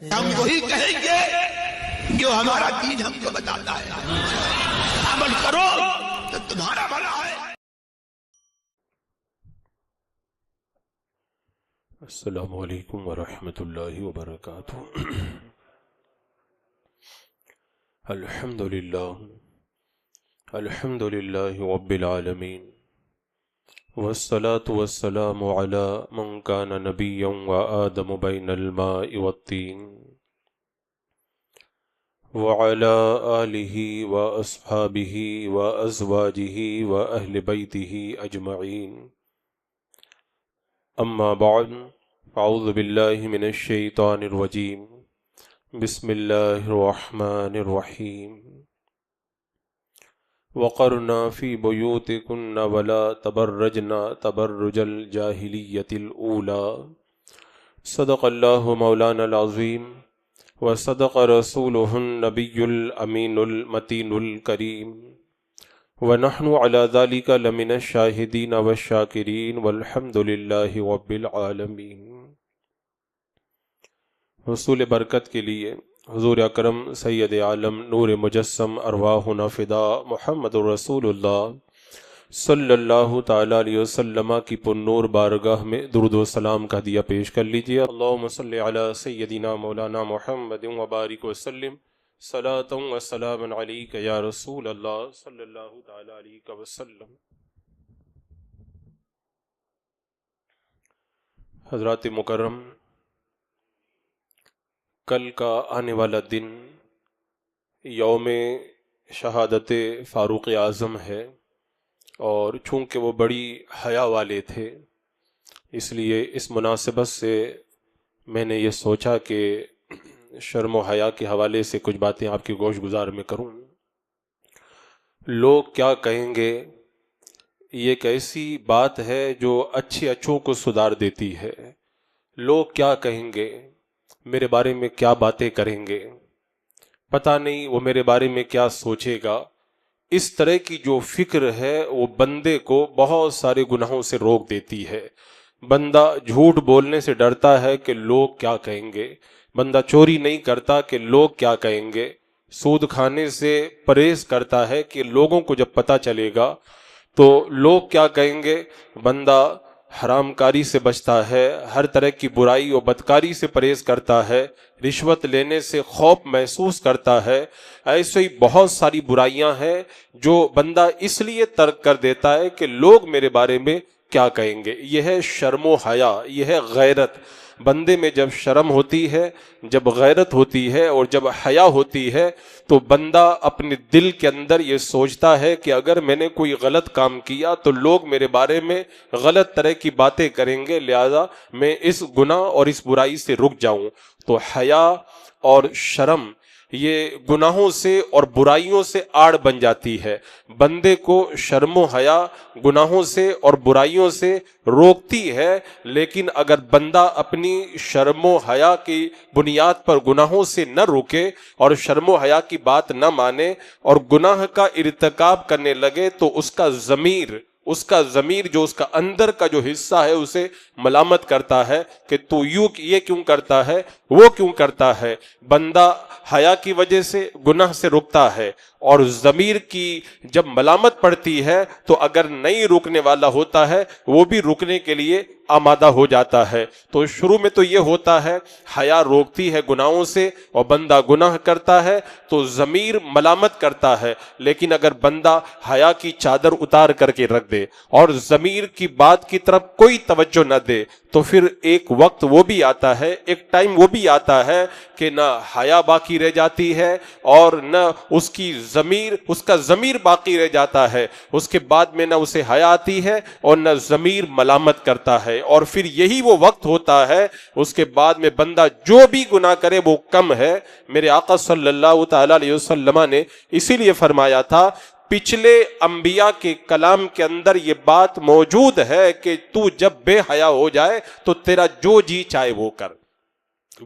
ہم وہی کہیں گے جو ہمارا دین ہم کو بتاتا ہے، عمل کرو تو تمہارا بھلا ہے۔ السلام علیکم ورحمۃ اللہ وبرکاتہ۔ الحمد للہ رب العالمین، والصلاة والسلام على من كان نبيا وآدم بين الماء والطين، وعلى آله وأصحابه وأزواجه وأهل بيته أجمعين، أما بعد، أعوذ بالله من الشيطان الرجيم، بسم الله الرحمن الرحيم، وقرنا في بيوتكن ولا تبرجنا تبرج الجاهلية الأولى، صدق الله مولانا العظيم، وصدق رسوله النبي الأمين المتين الكريم، ونحن على ذلك لمن الشاهدين والشاكرين، والحمد لله رب العالمين۔ حصول برکت کے لیے حضور اکرم سید عالم نور مجسم ارواحنا فدا محمد الرسول اللہ صلی اللہ تعالی علیہ وسلم کی پرنور بارگاہ میں درود و سلام کا ہدیہ پیش کر لیجیے۔ اللہم صلی علی سیدنا مولانا محمد وبارک وسلم، صلاۃ و سلام علیک یا رسول اللہ صلی اللہ تعالی علیہ وسلم۔ حضرات مکرم، کل کا آنے والا دن یوم شہادت فاروق اعظم ہے، اور چونکہ وہ بڑی حیا والے تھے، اس لیے اس مناسبت سے میں نے یہ سوچا کہ شرم و حیا کے حوالے سے کچھ باتیں آپ کی گوش گزار میں کروں۔ لوگ کیا کہیں گے، یہ ایک ایسی بات ہے جو اچھوں کو سدھار دیتی ہے۔ لوگ کیا کہیں گے، میرے بارے میں کیا باتیں کریں گے، پتہ نہیں وہ میرے بارے میں کیا سوچے گا، اس طرح کی جو فکر ہے وہ بندے کو بہت سارے گناہوں سے روک دیتی ہے۔ بندہ جھوٹ بولنے سے ڈرتا ہے کہ لوگ کیا کہیں گے، بندہ چوری نہیں کرتا کہ لوگ کیا کہیں گے، سود کھانے سے پرہیز کرتا ہے کہ لوگوں کو جب پتہ چلے گا تو لوگ کیا کہیں گے، بندہ حرام کاری سے بچتا ہے، ہر طرح کی برائی و بدکاری سے پرہیز کرتا ہے، رشوت لینے سے خوف محسوس کرتا ہے۔ ایسے ہی بہت ساری برائیاں ہیں جو بندہ اس لیے ترک کر دیتا ہے کہ لوگ میرے بارے میں کیا کہیں گے۔ یہ ہے شرم و حیا، یہ ہے غیرت۔ بندے میں جب شرم ہوتی ہے، جب غیرت ہوتی ہے اور جب حیا ہوتی ہے تو بندہ اپنے دل کے اندر یہ سوچتا ہے کہ اگر میں نے کوئی غلط کام کیا تو لوگ میرے بارے میں غلط طرح کی باتیں کریں گے، لہذا میں اس گناہ اور اس برائی سے رک جاؤں۔ تو حیا اور شرم یہ گناہوں سے اور برائیوں سے آڑ بن جاتی ہے۔ بندے کو شرم و حیا گناہوں سے اور برائیوں سے روکتی ہے، لیکن اگر بندہ اپنی شرم و حیا کی بنیاد پر گناہوں سے نہ روکے اور شرم و حیا کی بات نہ مانے اور گناہ کا ارتکاب کرنے لگے تو اس کا ضمیر جو اس کا اندر کا جو حصہ ہے اسے ملامت کرتا ہے کہ تو یہ کیوں کرتا ہے، وہ کیوں کرتا ہے۔ بندہ حیا کی وجہ سے گناہ سے رکتا ہے، اور ضمیر کی جب ملامت پڑتی ہے تو اگر نہیں روکنے والا ہوتا ہے وہ بھی رکنے کے لیے آمادہ ہو جاتا ہے۔ تو شروع میں تو یہ ہوتا ہے، حیا روکتی ہے گناہوں سے اور بندہ گناہ کرتا ہے تو ضمیر ملامت کرتا ہے، لیکن اگر بندہ حیا کی چادر اتار کر کے رکھ دے اور ضمیر کی بات کی طرف کوئی توجہ نہ دے تو پھر ایک وقت وہ بھی آتا ہے، ایک ٹائم وہ بھی آتا ہے کہ نہ حیا باقی رہ جاتی ہے اور نہ اس کا ضمیر باقی رہ جاتا ہے۔ اس کے بعد میں نہ اسے حیا آتی ہے اور نہ ضمیر ملامت کرتا ہے، اور پھر یہی وہ وقت ہوتا ہے اس کے بعد میں بندہ جو بھی گناہ کرے وہ کم ہے۔ میرے آقا صلی اللہ تعالی علیہ وسلم نے اسی لیے فرمایا تھا، پچھلے انبیاء کے کلام کے اندر یہ بات موجود ہے کہ تو جب بے حیا ہو جائے تو تیرا جو جی چاہے وہ کر۔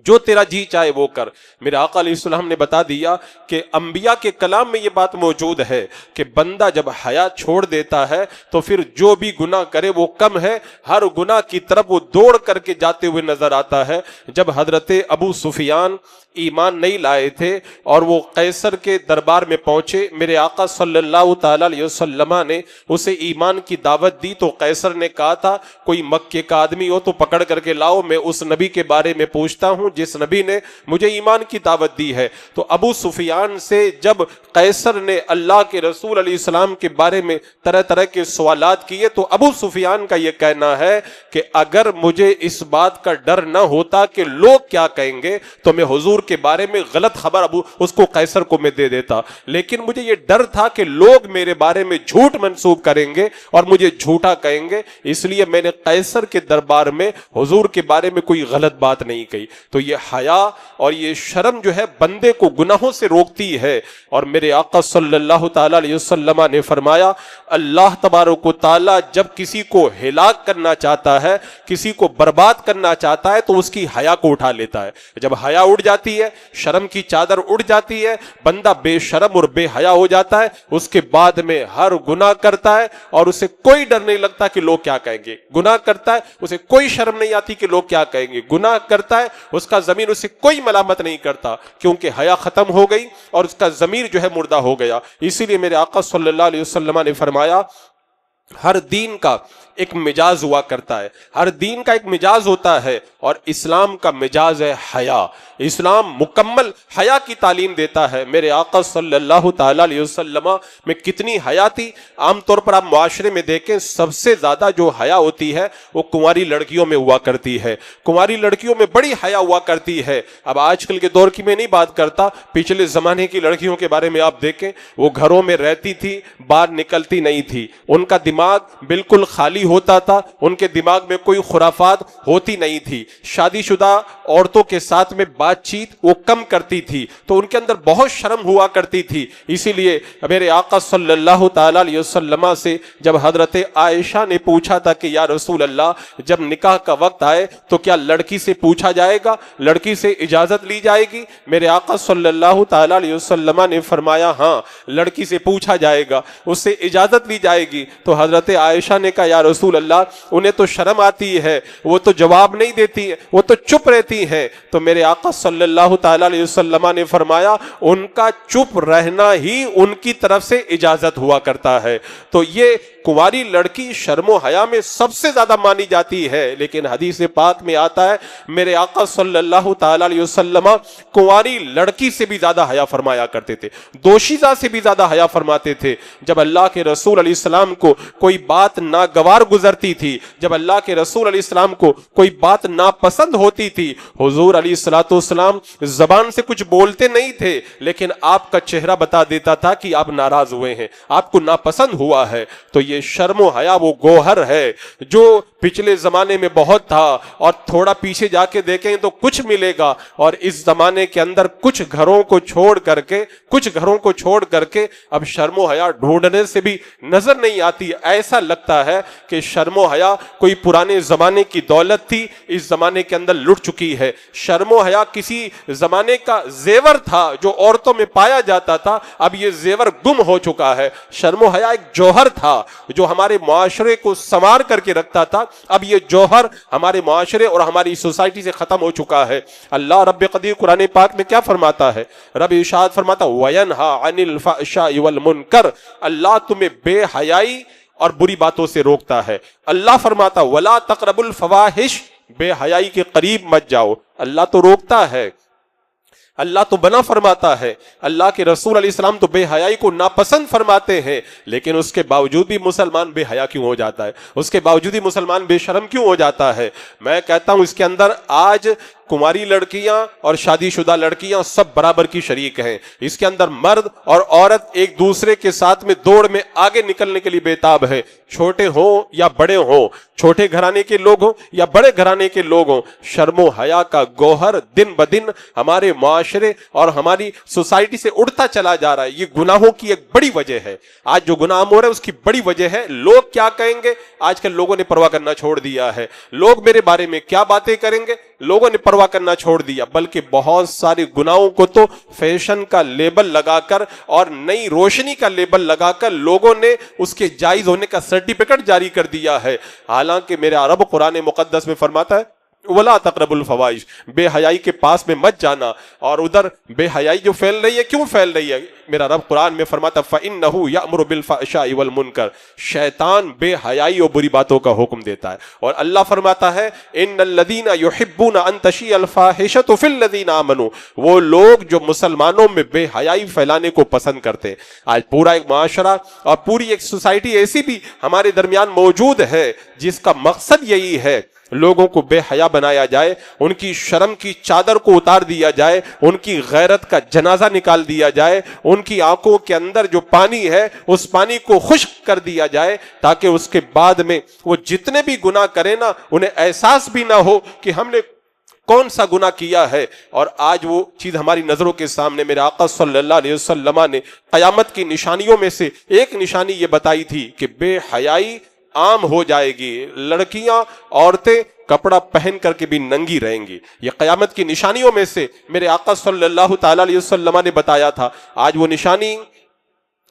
جو تیرا جی چاہے وہ کر۔ میرے آقا علیہ السلام نے بتا دیا کہ انبیاء کے کلام میں یہ بات موجود ہے کہ بندہ جب حیا چھوڑ دیتا ہے تو پھر جو بھی گناہ کرے وہ کم ہے، ہر گناہ کی طرف وہ دوڑ کر کے جاتے ہوئے نظر آتا ہے۔ جب حضرت ابو سفیان ایمان نہیں لائے تھے اور وہ قیصر کے دربار میں پہنچے، میرے آقا صلی اللہ تعالی علیہ وسلم نے اسے ایمان کی دعوت دی، تو قیصر نے کہا تھا کوئی مکے کا آدمی ہو تو پکڑ کر کے لاؤ، میں اس نبی کے بارے میں پوچھتا ہوں جس نبی نے مجھے ایمان کی دعوت دی ہے۔ تو ابو سفیان سے جب قیصر نے اللہ کے رسول علیہ السلام کے بارے میں طرح طرح کے سوالات کیے تو ابو سفیان کا یہ کہنا ہے کہ اگر مجھے اس بات کا ڈر نہ ہوتا کہ لوگ کیا کہیں گے تو میں حضور کے بارے میں غلط خبر اس کو قیصر کو میں دے دیتا، لیکن مجھے یہ ڈر تھا کہ لوگ میرے بارے میں جھوٹ منسوب کریں گے اور مجھے جھوٹا کہیں گے، اس لیے میں نے قیصر کے دربار میں حضور کے بارے میں کوئی غلط بات نہیں کہی۔ تو یہ حیا اور یہ شرم جو ہے بندے کو گناہوں سے روکتی ہے، اور میرے آقا صلی اللہ تعالی علیہ وسلم نے فرمایا اللہ تبارک و تعالی جب کسی کو ہلاک کرنا چاہتا ہے، کسی کو برباد کرنا چاہتا ہے تو اس کی حیا کو اٹھا لیتا ہے۔ جب حیا اڑ جاتی ہے، شرم کی چادر اڑ جاتی ہے، بندہ بے شرم اور بے حیا ہو جاتا ہے، اس کے بعد میں ہر گناہ کرتا ہے اور اسے کوئی ڈر نہیں لگتا کہ لوگ کیا کہیں گے، گناہ کرتا ہے اسے کوئی شرم نہیں آتی کہ لوگ کیا کہیں گے، گناہ کرتا ہے اس کا ضمیر اسے کوئی ملامت نہیں کرتا کیونکہ حیا ختم ہو گئی اور اس کا ضمیر جو ہے مردہ ہو گیا۔ اسی لیے میرے آقا صلی اللہ علیہ وسلم نے فرمایا ہر دین کا ایک مجاز ہوا کرتا ہے، ہر دین کا ایک مجاز ہوتا ہے، اور اسلام کا مجاز ہے حیا۔ اسلام مکمل حیا کی تعلیم دیتا ہے۔ میرے آقا صلی اللہ تعالی علیہ وسلم میں کتنی حیا تھی، عام طور پر آپ معاشرے میں دیکھیں سب سے زیادہ جو حیا ہوتی ہے وہ کنواری لڑکیوں میں ہوا کرتی ہے، کنواری لڑکیوں میں بڑی حیا ہوا کرتی ہے۔ اب آج کل کے دور کی میں نہیں بات کرتا، پچھلے زمانے کی لڑکیوں کے بارے میں آپ دیکھیں، وہ گھروں میں رہتی تھی، باہر نکلتی نہیں تھی، ان کا دماغ بالکل خالی ہوتا تھا، ان کے دماغ میں کوئی خرافات ہوتی نہیں تھی، شادی شدہ عورتوں کے ساتھ میں بات چیت وہ کم کرتی تھی، تو ان کے اندر بہت شرم ہوا کرتی تھی۔ اسی لیے میرے آقا صلی اللہ تعالی علیہ وسلم سے جب حضرت عائشہ نے پوچھا تھا کہ یا رسول اللہ جب نکاح کا وقت آئے تو کیا لڑکی سے پوچھا جائے گا، لڑکی سے اجازت لی جائے گی؟ میرے آقا صلی اللہ تعالی علیہ وسلم نے فرمایا ہاں لڑکی سے پوچھا جائے گا، اس سے اجازت لی جائے گی۔ تو حضرت عائشہ نے کہا یا رسول اللہ انہیں تو شرم آتی ہے، وہ تو جواب نہیں دیتی ہے، وہ تو چپ رہتی ہیں۔ تو میرے آقا صلی اللہ تعالی علیہ وسلم نے فرمایا ان کا چپ رہنا ہی ان کی طرف سے اجازت ہوا کرتا ہے۔ تو یہ کنواری لڑکی شرم و حیا میں سب سے زیادہ مانی جاتی ہے، لیکن حدیث پاک میں آتا ہے میرے آقا صلی اللہ تعالی علیہ وسلم کنواری لڑکی سے بھی زیادہ حیا فرمایا کرتے تھے، دوشیزہ سے بھی زیادہ حیا فرماتے تھے۔ جب اللہ کے رسول علیہ السلام کو کوئی بات ناگوار گزرتی تھی، جب اللہ کے رسول علیہ السلام کو کوئی بات ناپسند ہوتی تھی، حضور علیہ الصلوۃ والسلام زبان سے کچھ بولتے نہیں تھے، لیکن آپ کا چہرہ بتا دیتا تھا کہ آپ ناراض ہوئے ہیں، آپ کو ناپسند ہوا ہے۔ تو یہ شرم و حیا وہ گوہر ہے جو پچھلے زمانے میں بہت تھا، اور تھوڑا پیچھے جا کے دیکھیں تو کچھ ملے گا، اور اس زمانے کے اندر کچھ گھروں کو چھوڑ کر کے اب شرم و حیا ڈھونڈنے سے بھی نظر نہیں آتی۔ ایسا لگتا ہے کہ شرم و حیا کوئی پرانے زمانے کی دولت تھی، اس زمانے کے اندر لٹ چکی ہے۔ شرم و حیا کسی زمانے کا زیور تھا جو عورتوں میں پایا جاتا تھا، اب یہ زیور گم ہو چکا ہے۔ شرم و حیا ایک جوہر تھا جو ہمارے معاشرے کو سنوار کر کے رکھتا تھا، اب یہ جوہر ہمارے معاشرے اور ہماری سوسائٹی سے ختم ہو چکا ہے۔ اللہ رب قدیر قرآن پاک میں کیا فرماتا ہے؟ رب ارشاد فرماتا وَيَنْهَا عَنِ الْفَحْشَاءِ وَالْمُنْكَرِ، اللہ تمہیں بے حیائی اور بری باتوں سے روکتا ہے۔ اللہ فرماتا وَلَا تَقْرَبُوا الْفَوَاحِشَ، بے حیائی کے قریب مت جاؤ۔ اللہ تو روکتا ہے، اللہ تو بنا فرماتا ہے، اللہ کے رسول علیہ السلام تو بے حیائی کو ناپسند فرماتے ہیں، لیکن اس کے باوجود بھی مسلمان بے حیا کیوں ہو جاتا ہے؟ اس کے باوجود ہی مسلمان بے شرم کیوں ہو جاتا ہے؟ میں کہتا ہوں اس کے اندر آج کنواری لڑکیاں اور شادی شدہ لڑکیاں سب برابر کی شریک ہیں۔ اس کے اندر مرد اور عورت ایک دوسرے کے ساتھ میں دوڑ میں آگے نکلنے کے لیے بےتاب ہے، چھوٹے ہوں یا بڑے ہوں، چھوٹے گھرانے کے لوگ ہوں یا بڑے گھرانے کے لوگ ہوں۔ شرم و حیا کا گوہر دن بدن ہمارے معاشرے معاشرے اور ہماری سوسائٹی سے اڑتا چلا جا رہا ہے، یہ گناہوں کی ایک بڑی وجہ ہے۔ آج جو گناہ ہو رہا ہے اس کی بڑی وجہ ہے لوگ کیا کہیں گے۔ آج کل لوگوں نے پرواہ کرنا چھوڑ دیا ہے، لوگ میرے بارے میں کیا باتیں کریں گے، لوگوں نے پرواہ کرنا چھوڑ دیا، بلکہ بہت سارے گناہوں کو تو فیشن کا لیبل لگا کر اور نئی روشنی کا لیبل لگا کر لوگوں نے اس کے جائز ہونے کا سرٹیفکیٹ جاری کر دیا ہے۔ حالانکہ میرا رب قرآن مقدس میں فرماتا ہے وَلَا تَقْرَبُوا الْفَوَاحِشَ، بے حیائی کے پاس میں مت جانا۔ اور ادھر بے حیائی جو پھیل رہی ہے، کیوں پھیل رہی ہے؟ میرا رب قرآن میں فرماتا ہے فَإِنَّهُ يَأْمُرُ بِالْفَحْشَاءِ وَالْمُنکَرِ، شیطان بے حیائی اور بری باتوں کا حکم دیتا ہے۔ اور اللہ فرماتا ہے إِنَّ الَّذِينَ يُحِبُّونَ أَن تَشِيعَ الْفَاحِشَةُ فِي الَّذِينَ آمَنُوا، وہ لوگ جو مسلمانوں میں بے حیائی پھیلانے کو پسند کرتے ہیں۔ آج پورا ایک معاشرہ اور پوری ایک سوسائٹی ایسی بھی ہمارے درمیان موجود ہے جس کا مقصد یہی ہے لوگوں کو بے حیا بنایا جائے، ان کی شرم کی چادر کو اتار دیا جائے، ان کی غیرت کا جنازہ نکال دیا جائے، ان کی آنکھوں کے اندر جو پانی ہے اس پانی کو خشک کر دیا جائے، تاکہ اس کے بعد میں وہ جتنے بھی گناہ کریں نا انہیں احساس بھی نہ ہو کہ ہم نے کون سا گناہ کیا ہے۔ اور آج وہ چیز ہماری نظروں کے سامنے میرے آقا صلی اللہ علیہ وسلم نے قیامت کی نشانیوں میں سے ایک نشانی یہ بتائی تھی کہ بے حیائی عام ہو جائے گی، لڑکیاں عورتیں کپڑا پہن کر کے بھی ننگی رہیں گی۔ یہ قیامت کی نشانیوں میں سے میرے آقا صلی اللہ تعالی علیہ وسلم نے بتایا تھا۔ آج وہ نشانی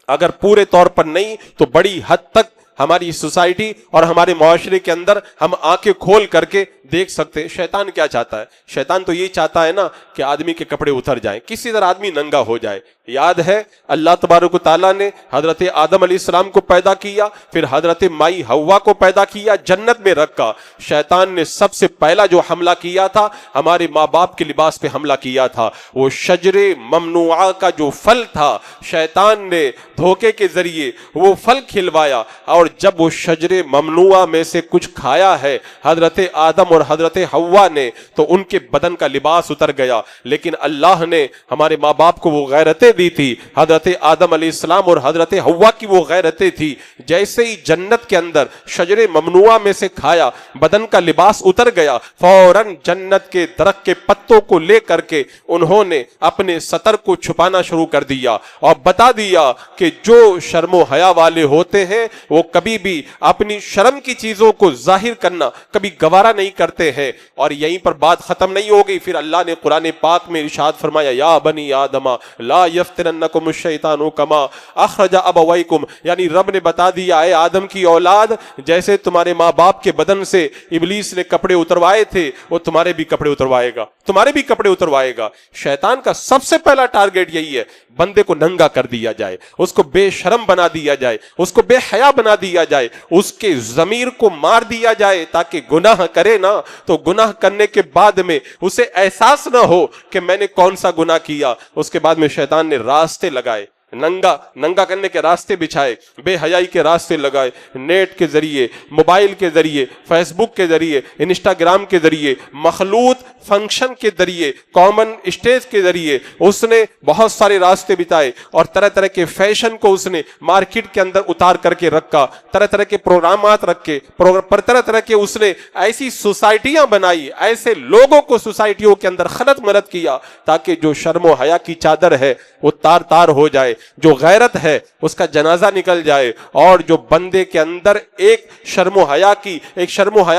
اگر پورے طور پر نہیں تو بڑی حد تک ہماری سوسائٹی اور ہمارے معاشرے کے اندر ہم آنکھیں کھول کر کے دیکھ سکتے ہیں۔ شیطان کیا چاہتا ہے؟ شیطان تو یہ چاہتا ہے نا کہ آدمی کے کپڑے اتر جائیں، کسی طرح آدمی ننگا ہو جائے۔ یاد ہے اللہ تبارک و تعالیٰ نے حضرت آدم علیہ السلام کو پیدا کیا، پھر حضرت مائی حوا کو پیدا کیا، جنت میں رکھا۔ شیطان نے سب سے پہلا جو حملہ کیا تھا ہمارے ماں باپ کے لباس پہ حملہ کیا تھا۔ وہ شجر ممنوعہ کا جو پھل تھا شیطان نے دھوکے کے ذریعے وہ پھل کھلوایا، اور جب وہ شجر ممنوعہ میں سے کچھ کھایا ہے حضرت آدم اور حضرت حوا نے تو ان کے بدن کا لباس اتر گیا۔ لیکن اللہ نے ہمارے ماں باپ کو وہ غیرتیں دی تھی، حضرت آدم علیہ السلام اور حضرت حوا کی وہ غیرتیں تھی، جیسے ہی جنت کے اندر شجر ممنوعہ میں سے کھایا بدن کا لباس اتر گیا، فوراً جنت کے درخت کے پتوں کو لے کر کے انہوں نے اپنے سطر کو چھپانا شروع کر دیا اور بتا دیا کہ جو شرم و حیا والے ہوتے ہیں وہ کبھی بھی اپنی شرم کی چیزوں کو ظاہر کرنا کبھی گوارا نہیں کرتے ہیں۔ اور یہیں پر بات ختم نہیں ہو گئی، پھر اللہ نے قرآن پاک میں ارشاد فرمایا یا بنی آدم لا یفتننکم الشیطان کما اخرج ابویکم، یعنی رب نے بتا دیا اے آدم کی اولاد، جیسے تمہارے ماں باپ کے بدن سے ابلیس نے کپڑے اتروائے تھے وہ تمہارے بھی کپڑے اتروائے گا، تمہارے بھی کپڑے اتروائے گا۔ شیطان کا سب سے پہلا ٹارگیٹ یہی ہے بندے کو ننگا کر دیا جائے، اس کو بے شرم بنا دیا جائے، اس کو بے حیا بنا دیا جائے، اس کے ضمیر کو مار دیا جائے تاکہ گناہ کرے نا تو گناہ کرنے کے بعد میں اسے احساس نہ ہو کہ میں نے کون سا گناہ کیا۔ اس کے بعد میں شیطان نے راستے لگائے، ننگا کرنے کے راستے بچھائے، بے حیائی کے راستے لگائے، نیٹ کے ذریعے، موبائل کے ذریعے، فیس بک کے ذریعے، انسٹاگرام کے ذریعے، مخلوط فنکشن کے ذریعے، کامن اسٹیج کے ذریعے اس نے بہت سارے راستے بتائے، اور طرح طرح کے فیشن کو اس نے مارکیٹ کے اندر اتار کر کے رکھا، طرح طرح کے پروگرامات رکھے، پر طرح طرح کے اس نے ایسی سوسائٹیاں بنائی، ایسے لوگوں کو سوسائٹیوں کے اندر خلط ملط کیا تاکہ جو شرم و حیا کی چادر ہے وہ تار تار ہو جائے، جو غیرت ہے اس کا جنازہ نکل جائے، اور جو بندے کے اندر ایک شرم و حیا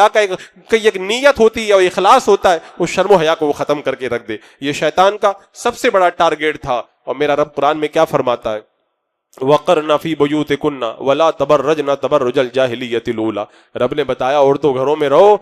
کا ایک نیت ہوتی ہے اور اخلاص ہوتا ہے، اس شرم و حیا کو وہ ختم کر کے رکھ دے۔ یہ شیطان کا سب سے بڑا ٹارگیٹ تھا۔ اور میرا رب قرآن میں کیا فرماتا ہے وَقَرْنَ فِي بُيُوتِكُنَّ وَلَا تَبَرَّجْنَ تَبَرُّجَ الْجَاهِلِيَّةِ الْأُولَى، رب نے بتایا عورتوں گھروں میں رہو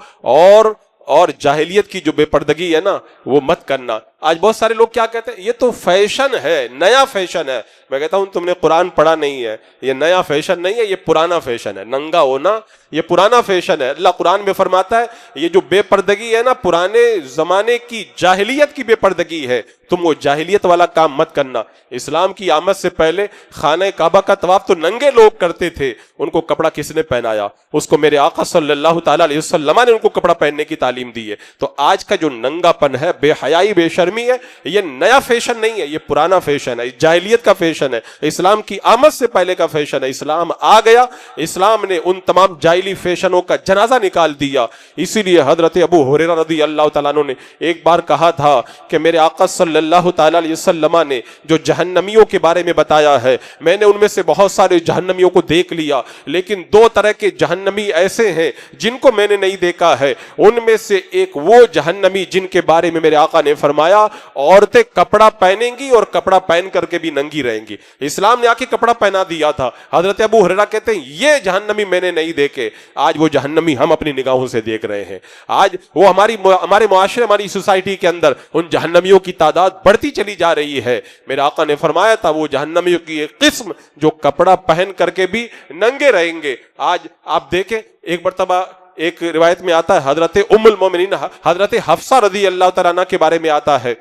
اور جاہلیت کی جو بے پردگی ہے نا وہ مت کرنا۔ آج بہت سارے لوگ کیا کہتے ہیں یہ تو فیشن ہے، نیا فیشن ہے۔ میں کہتا ہوں تم نے قرآن پڑھا نہیں ہے، یہ نیا فیشن نہیں ہے، یہ پرانا فیشن ہے۔ ننگا ہونا یہ پرانا فیشن ہے۔ اللہ قرآن میں فرماتا ہے یہ جو بے پردگی ہے نا پرانے زمانے کی جاہلیت کی بے پردگی ہے، تم وہ جاہلیت والا کام مت کرنا۔ اسلام کی آمد سے پہلے خانہ کعبہ کا طواف تو ننگے لوگ کرتے تھے، ان کو کپڑا کس نے پہنایا؟ اس کو میرے آقا صلی اللہ تعالی علیہ وسلم نے ان کو کپڑا پہننے کی تعلیم دی ہے۔ تو آج کا جو ننگا پن ہے، بے حیائی بے شرمی شرمی ہے، یہ نیا فیشن نہیں ہے، یہ پرانا فیشن ہے، جاہلیت کا فیشن ہے، اسلام کی آمد سے پہلے کا فیشن ہے۔ اسلام آ گیا، اسلام نے ان تمام جاہلی فیشنوں کا جنازہ نکال دیا۔ اسی لیے حضرت ابو ہریرہ رضی اللہ تعالیٰ عنہ نے ایک بار کہا تھا کہ میرے آقا صلی اللہ تعالیٰ علیہ وسلم نے جو جہنمیوں کے بارے میں بتایا ہے، میں نے ان میں سے بہت سارے جہنمیوں کو دیکھ لیا، لیکن دو طرح کے جہنمی ایسے ہیں جن کو میں نے نہیں دیکھا ہے۔ ان میں سے ایک وہ جہنمی جن کے بارے میں میرے آقا نے فرمایا عورتیں کپڑا پہنیں گی اور کپڑا پہن کر کے بھی ننگی رہیں گی۔ اسلام نے آ کے کپڑا پہنا دیا تھا۔ حضرت ابو ہریرہ کہتے ہیں یہ جہنمی میں نے نہیں دیکھے، آج وہ جہنمی ہم اپنی نگاہوں سے دیکھ رہے ہیں۔ آج وہ ہمارے معاشرے، ہماری سوسائٹی کے اندر ان جہنمیوں کی تعداد بڑھتی چلی جا رہی ہے۔ میرے آقا نے فرمایا تھا وہ جہنمیوں کی ایک قسم جو کپڑا پہن کر کے بھی ننگے رہیں گے۔ آج آپ دیکھیں، ایک مرتبہ ایک روایت میں آتا ہے حضرت ام المومنین حضرت حفصہ رضی اللہ تعالیٰ عنہ کے بارے میں آتا ہے،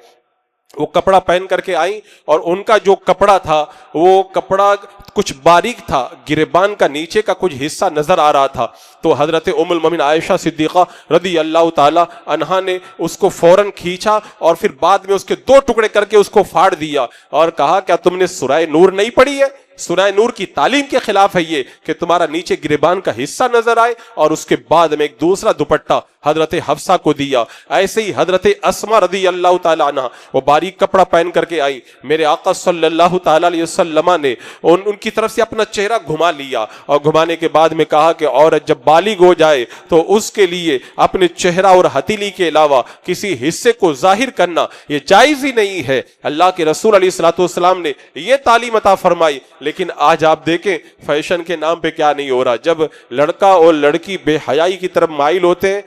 وہ کپڑا پہن کر کے آئیں اور ان کا جو کپڑا تھا وہ کپڑا کچھ باریک تھا، گریبان کا نیچے کا کچھ حصہ نظر آ رہا تھا۔ تو حضرت ام المومنین عائشہ صدیقہ رضی اللہ تعالی عنہا نے اس کو فوراً کھینچا اور پھر بعد میں اس کے دو ٹکڑے کر کے اس کو پھاڑ دیا اور کہا کیا تم نے سورہ نور نہیں پڑھی ہے؟ سورہ نور کی تعلیم کے خلاف ہے یہ کہ تمہارا نیچے گریبان کا حصہ نظر آئے۔ اور اس کے بعد میں ایک دوسرا دوپٹہ حضرت حفصہ کو دیا۔ ایسے ہی حضرت اسما رضی اللہ تعالی عنہ وہ باریک کپڑا پہن کر کے آئی، میرے آقا صلی اللہ تعالی علیہ وسلم نے ان کی طرف سے اپنا چہرہ گھما لیا اور گھمانے کے بعد میں کہا کہ عورت جب بالغ ہو جائے تو اس کے لیے اپنے چہرہ اور ہتھیلی کے علاوہ کسی حصے کو ظاہر کرنا یہ جائز ہی نہیں ہے۔ اللہ کے رسول علیہ الصلوۃ والسلام نے یہ تعلیم عطا فرمائی، لیکن آج آپ دیکھیں فیشن کے نام پہ کیا نہیں ہو رہا۔ جب لڑکا اور لڑکی بے حیائی کی طرف مائل ہوتے ہیں،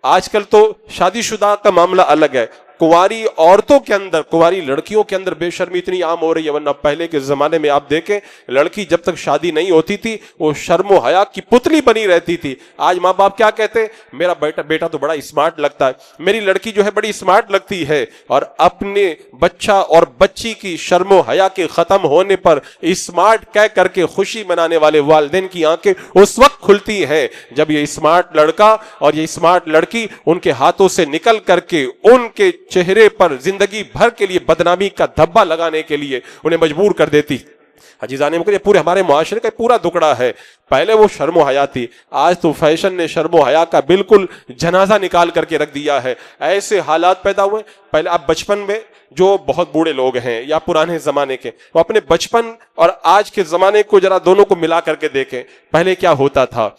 آج کل تو شادی شدہ کا معاملہ الگ ہے، کنواری عورتوں کے اندر، کنواری لڑکیوں کے اندر بے شرمی اتنی عام ہو رہی ہے، ورنہ پہلے کے زمانے میں آپ دیکھیں لڑکی جب تک شادی نہیں ہوتی تھی وہ شرم و حیا کی پتلی بنی رہتی تھی۔ آج ماں باپ کیا کہتے ہیں، میرا بیٹا تو بڑا اسمارٹ لگتا ہے، میری لڑکی جو ہے بڑی اسمارٹ لگتی ہے، اور اپنے بچہ اور بچی کی شرم و حیا کے ختم ہونے پر اسمارٹ کہہ کر کے خوشی منانے والے والدین کی آنکھیں اس وقت کھلتی ہیں جب یہ اسمارٹ لڑکا اور یہ اسمارٹ لڑکی ان کے ہاتھوں سے نکل کر کے ان کے چہرے پر زندگی بھر کے لیے بدنامی کا دھبا لگانے کے لیے انہیں مجبور کر دیتی۔ عزیزان مکرم، یہ پورے ہمارے معاشرے کا پورا دکڑا ہے۔ پہلے وہ شرم و حیا تھی، آج تو فیشن نے شرم و حیا کا بالکل جنازہ نکال کر کے رکھ دیا ہے۔ ایسے حالات پیدا ہوئے، پہلے آپ بچپن میں جو بہت بوڑھے لوگ ہیں یا پرانے زمانے کے، وہ اپنے بچپن اور آج کے زمانے کو ذرا دونوں کو ملا کر کے دیکھیں۔ پہلے کیا ہوتا تھا،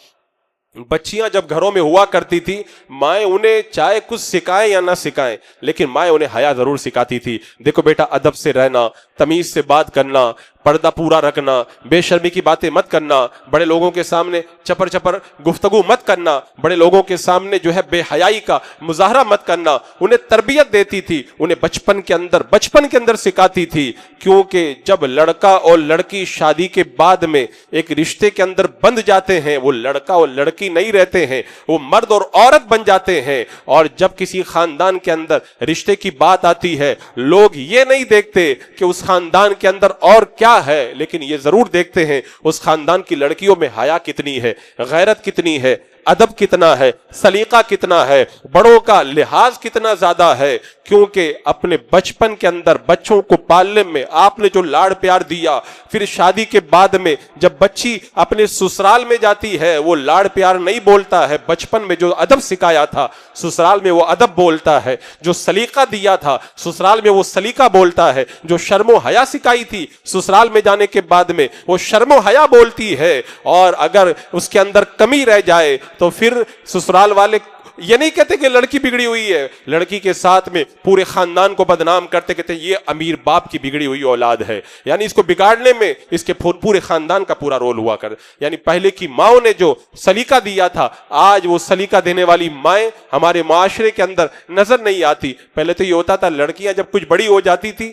بچیاں جب گھروں میں ہوا کرتی تھی، مائیں انہیں چاہے کچھ سکھائیں یا نہ سکھائیں لیکن مائیں انہیں حیا ضرور سکھاتی تھی۔ دیکھو بیٹا، ادب سے رہنا، تمیز سے بات کرنا، پردہ پورا رکھنا، بے شرمی کی باتیں مت کرنا، بڑے لوگوں کے سامنے چپر چپر گفتگو مت کرنا، بڑے لوگوں کے سامنے جو ہے بے حیائی کا مظاہرہ مت کرنا، انہیں تربیت دیتی تھی، انہیں بچپن کے اندر سکھاتی تھی۔ کیونکہ جب لڑکا اور لڑکی شادی کے بعد میں ایک رشتے کے اندر بند جاتے ہیں، وہ لڑکا اور لڑکی نہیں رہتے ہیں، وہ مرد اور عورت بن جاتے ہیں۔ اور جب کسی خاندان کے اندر رشتے کی بات آتی ہے، لوگ یہ نہیں دیکھتے کہ اس خاندان کے اندر اور کیا ہے، لیکن یہ ضرور دیکھتے ہیں اس خاندان کی لڑکیوں میں حیا کتنی ہے، غیرت کتنی ہے، ادب کتنا ہے، سلیقہ کتنا ہے، بڑوں کا لحاظ کتنا زیادہ ہے۔ کیونکہ اپنے بچپن کے اندر بچوں کو پالنے میں آپ نے جو لاڑ پیار دیا، پھر شادی کے بعد میں جب بچی اپنے سسرال میں جاتی ہے وہ لاڑ پیار نہیں بولتا ہے، بچپن میں جو ادب سکھایا تھا سسرال میں وہ ادب بولتا ہے، جو سلیقہ دیا تھا سسرال میں وہ سلیقہ بولتا ہے، جو شرم و حیا سکھائی تھی سسرال میں جانے کے بعد میں وہ شرم و حیا بولتی ہے۔ اور اگر اس کے اندر کمی رہ جائے تو پھر سسرال والے یہ نہیں کہتے کہ لڑکی بگڑی ہوئی ہے، لڑکی کے ساتھ میں پورے خاندان کو بدنام کرتے، کہتے یہ امیر باپ کی بگڑی ہوئی اولاد ہے، یعنی اس کو بگاڑنے میں اس کے پورے خاندان کا پورا رول ہوا کر۔ یعنی پہلے کی ماؤں نے جو سلیقہ دیا تھا، آج وہ سلیقہ دینے والی مائیں ہمارے معاشرے کے اندر نظر نہیں آتی۔ پہلے تو یہ ہوتا تھا لڑکیاں جب کچھ بڑی ہو جاتی تھی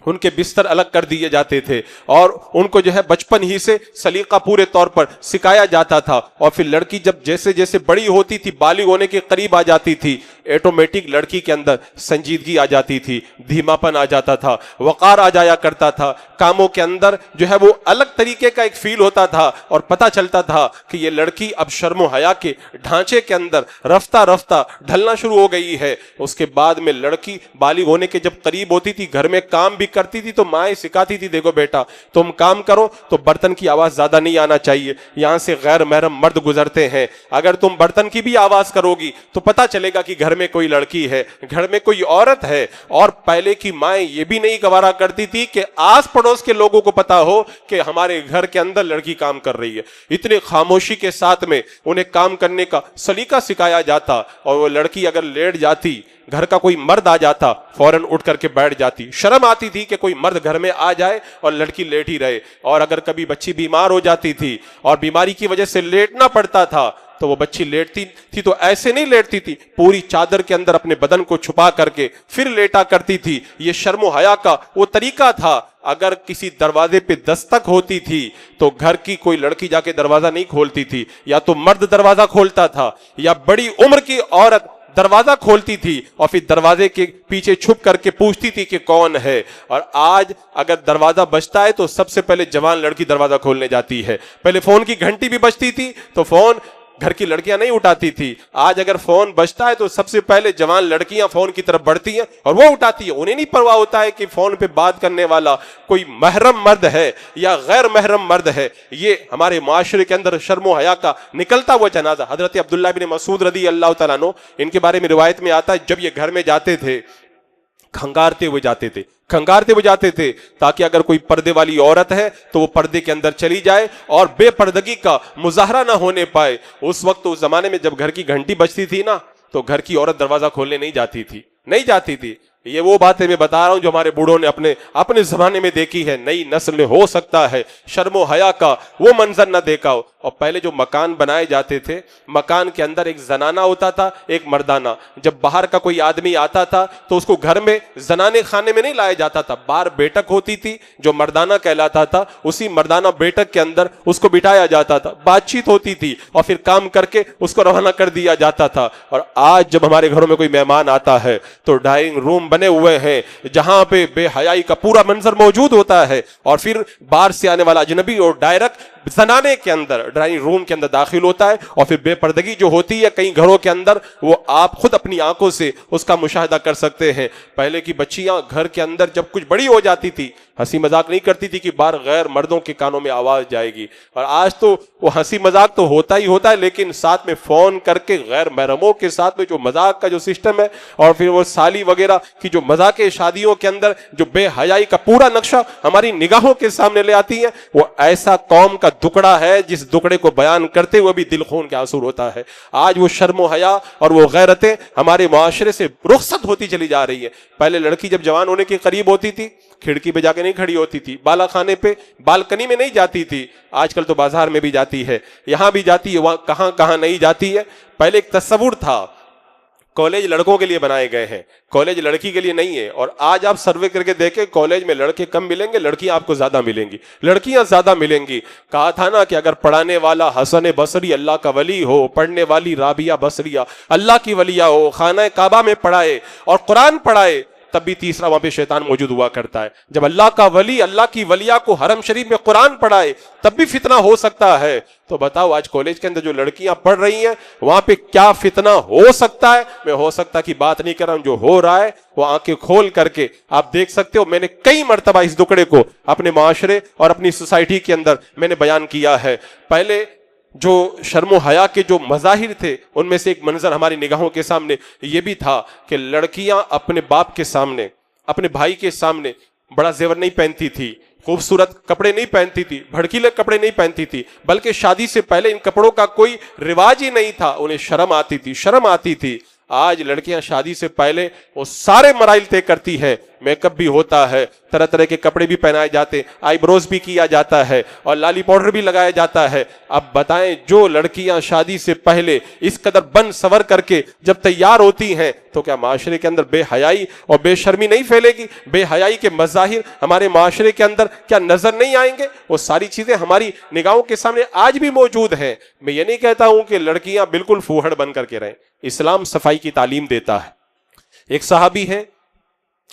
ان کے بستر الگ کر دیے جاتے تھے اور ان کو جو ہے بچپن ہی سے سلیقہ پورے طور پر سکھایا جاتا تھا. اور پھر لڑکی جب جیسے جیسے بڑی ہوتی تھی، بالغ ہونے کے قریب آ جاتی تھی، ایٹومیٹک لڑکی کے اندر سنجیدگی آ جاتی تھی، دھیما پن آ جاتا تھا، وقار آ جایا کرتا تھا، کاموں کے اندر جو ہے وہ الگ طریقے کا ایک فیل ہوتا تھا اور پتہ چلتا تھا کہ یہ لڑکی اب شرم و حیا کے ڈھانچے کے اندر رفتہ رفتہ ڈھلنا شروع ہو گئی ہے. اس کے بعد میں لڑکی بالغ ہونے کے جب قریب ہوتی تھی، گھر میں کام بھی کرتی تھی تو مائیں سکھاتی تھی، دیکھو بیٹا تم کام کرو تو برتن کی آواز زیادہ نہیں آنا چاہیے، یہاں سے غیر محرم مرد گزرتے ہیں، اگر تم برتن کی بھی آواز کرو گی تو پتہ چلے گا کہ گھر میں کوئی لڑکی ہے، گھر میں کوئی عورت ہے. اور پہلے کی مائیں یہ بھی نہیں گوارا کرتی تھی کہ آس پڑوس کے لوگوں کو پتا ہو کہ ہمارے گھر کے اندر لڑکی کام کر رہی ہے. اتنے خاموشی کے ساتھ میں انہیں کام کرنے کا سلیقہ سکھایا جاتا. اور وہ لڑکی اگر لیٹ جاتی، گھر کا کوئی مرد آ جاتا، فوراً اٹھ کر کے بیٹھ جاتی. شرم آتی تھی کہ کوئی مرد گھر میں آ جائے اور لڑکی لیٹ ہی رہے. اور اگر کبھی بچی بیمار ہو جاتی تھی اور بیماری کی وجہ سے لیٹنا پڑتا تھا تو وہ بچی لیٹتی تھی تو ایسے نہیں لیٹتی تھی، پوری چادر کے اندر اپنے بدن کو چھپا کر کے پھر لیٹا کرتی تھی. یہ شرم و حیا کا وہ طریقہ تھا. اگر کسی دروازے پہ دستک ہوتی تھی تو گھر کی کوئی لڑکی جا کے دروازہ نہیں کھولتی تھی، یا تو مرد دروازہ کھولتا تھا یا بڑی عمر کی عورت دروازہ کھولتی تھی اور پھر دروازے کے پیچھے چھپ کر کے پوچھتی تھی کہ کون ہے. اور آج اگر دروازہ بجتا ہے تو سب سے پہلے جوان لڑکی دروازہ کھولنے جاتی ہے. پہلے فون کی گھنٹی بھی بجتی تھی تو فون گھر کی لڑکیاں نہیں اٹھاتی تھی. آج اگر فون بجتا ہے تو سب سے پہلے جوان لڑکیاں فون کی طرف بڑھتی ہیں اور وہ اٹھاتی ہیں. انہیں نہیں پرواہ ہوتا ہے کہ فون پہ بات کرنے والا کوئی محرم مرد ہے یا غیر محرم مرد ہے. یہ ہمارے معاشرے کے اندر شرم و حیا کا نکلتا ہوا جنازہ. حضرت عبداللہ بن مسعود رضی اللہ تعالیٰ عنہ، ان کے بارے میں روایت میں آتا ہے جب یہ گھر میں جاتے تھے کھنگارتے ہوئے جاتے تھے تاکہ اگر کوئی پردے والی عورت ہے تو وہ پردے کے اندر چلی جائے اور بے پردگی کا مظاہرہ نہ ہونے پائے. اس وقت اس زمانے میں جب گھر کی گھنٹی بجتی تھی نا تو گھر کی عورت دروازہ کھولنے نہیں جاتی تھی. یہ وہ باتیں میں بتا رہا ہوں جو ہمارے بوڑھوں نے اپنے زمانے میں دیکھی ہے. نئی نسل نے ہو سکتا ہے شرم و حیا کا وہ منظر نہ دیکھا ہو. اور پہلے جو مکان بنائے جاتے تھے، مکان کے اندر ایک زنانہ ہوتا تھا، ایک مردانہ. جب باہر کا کوئی آدمی آتا تھا تو اس کو گھر میں زنانے خانے میں نہیں لایا جاتا تھا. باہر بیٹھک ہوتی تھی جو مردانہ کہلاتا تھا، اسی مردانہ بیٹھک کے اندر اس کو بٹھایا جاتا تھا، بات چیت ہوتی تھی اور پھر کام کر کے اس کو روانہ کر دیا جاتا تھا. اور آج جب ہمارے گھروں میں کوئی مہمان آتا ہے تو ڈائننگ روم بنے ہوئے ہیں جہاں پہ بے حیائی کا پورا منظر موجود ہوتا ہے. اور پھر باہر سے آنے والا اجنبی اور ڈائریکٹ زنانے کے اندر ڈرائنگ روم کے اندر داخل ہوتا ہے. اور پھر بے پردگی جو ہوتی ہے کئی گھروں کے اندر وہ آپ خود اپنی آنکھوں سے اس کا مشاہدہ کر سکتے ہیں. پہلے کی بچیاں گھر کے اندر جب کچھ بڑی ہو جاتی تھی ہنسی مذاق نہیں کرتی تھی کہ باہر غیر مردوں کے کانوں میں آواز جائے گی. اور آج تو وہ ہنسی مذاق تو ہوتا ہی ہوتا ہے، لیکن ساتھ میں فون کر کے غیر محرموں کے ساتھ میں جو مذاق کا جو سسٹم ہے اور پھر وہ سالی وغیرہ کی جو مذاق شادیوں کے اندر جو بے حیائی کا پورا نقشہ ہماری نگاہوں کے سامنے لے آتی ہیں، وہ ایسا قوم کا دکڑا ہے جس دکڑے کو بیان کرتے ہوئے بھی دل خون کے آنسو ہوتا ہے. آج وہ شرم و حیا اور وہ غیرتیں ہمارے معاشرے سے رخصت ہوتی چلی جا رہی ہیں. پہلے لڑکی جب جوان ہونے کے قریب ہوتی تھی کھڑکی پہ جا کے نہیں کھڑی ہوتی تھی، بالا خانے پہ بالکنی میں نہیں جاتی تھی. آج کل تو بازار میں بھی جاتی ہے، یہاں بھی جاتی ہے، وہاں کہاں نہیں جاتی ہے. پہلے ایک تصور تھا کالج لڑکوں کے لیے بنائے گئے ہیں، کالج لڑکی کے لیے نہیں ہے. اور آج آپ سروے کر کے دیکھیں کالج میں لڑکے کم ملیں گے، لڑکیاں آپ کو زیادہ ملیں گی، لڑکیاں زیادہ ملیں گی. کہا تھا نا کہ اگر پڑھانے والا حسن بصری اللہ کا ولی ہو، پڑھنے والی رابعہ بصریہ اللہ کی ولیہ ہو، خانہ کعبہ میں پڑھائے اور قرآن پڑھائے، تب بھی تیسرا وہاں پہ شیطان موجود ہوا کرتا ہے. جب اللہ کا ولی اللہ کی ولیہ کو حرم شریف میں قرآن پڑھائے تب بھی فتنہ ہو سکتا ہے. تو بتاؤ آج کالج کے اندر جو لڑکیاں پڑھ رہی ہیں وہاں پہ کیا فتنہ ہو سکتا ہے. میں ہو سکتا کی بات نہیں کر رہا ہوں، جو ہو رہا ہے وہ آنکھیں کھول کر کے آپ دیکھ سکتے ہو. میں نے کئی مرتبہ اس دکڑے کو اپنے معاشرے اور اپنی سوسائٹی کے اندر میں نے بیان کیا ہے. پہلے جو شرم و حیا کے جو مظاہر تھے ان میں سے ایک منظر ہماری نگاہوں کے سامنے یہ بھی تھا کہ لڑکیاں اپنے باپ کے سامنے، اپنے بھائی کے سامنے بڑا زیور نہیں پہنتی تھی، خوبصورت کپڑے نہیں پہنتی تھی، بھڑکیلے کپڑے نہیں پہنتی تھی، بلکہ شادی سے پہلے ان کپڑوں کا کوئی رواج ہی نہیں تھا. انہیں شرم آتی تھی. آج لڑکیاں شادی سے پہلے وہ سارے مراحل طے کرتی ہیں میک اپ بھی ہوتا ہے, طرح طرح کے کپڑے بھی پہنائے جاتے ہیں, آئی بروز بھی کیا جاتا ہے اور لالی پاؤڈر بھی لگایا جاتا ہے. اب بتائیں جو لڑکیاں شادی سے پہلے اس قدر بن سور کر کے جب تیار ہوتی ہیں تو کیا معاشرے کے اندر بے حیائی اور بے شرمی نہیں پھیلے گی؟ بے حیائی کے مظاہر ہمارے معاشرے کے اندر کیا نظر نہیں آئیں گے؟ وہ ساری چیزیں ہماری نگاہوں کے سامنے آج بھی موجود ہیں. میں یہ نہیں کہتا ہوں کہ لڑکیاں بالکل فوہڑ بن کر کے رہیں. اسلام صفائی کی تعلیم دیتا ہے. ایک صحابی ہیں,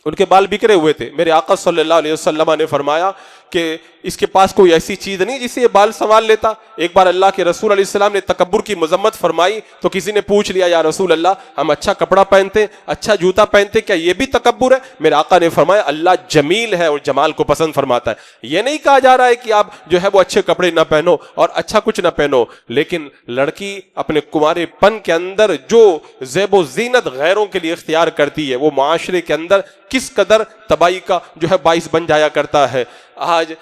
ان کے بال بکھرے ہوئے تھے. میرے آقا صلی اللہ علیہ وسلم نے فرمایا کہ اس کے پاس کوئی ایسی چیز نہیں جس سے یہ بال سنبھال لیتا. ایک بار اللہ کے رسول علیہ السلام نے تکبر کی مذمت فرمائی تو کسی نے پوچھ لیا, یا رسول اللہ, ہم اچھا کپڑا پہنتے, اچھا جوتا پہنتے, کیا یہ بھی تکبر ہے؟ میرے آقا نے فرمایا اللہ جمیل ہے اور جمال کو پسند فرماتا ہے. یہ نہیں کہا جا رہا ہے کہ آپ جو ہے وہ اچھے کپڑے نہ پہنو اور اچھا کچھ نہ پہنو, لیکن لڑکی اپنے کنوارے پن کے اندر جو زیب و زینت غیروں کے لیے اختیار کرتی ہے وہ معاشرے کے اندر کس قدر تباہی کا جو ہے باعث بن جایا کرتا ہے. آج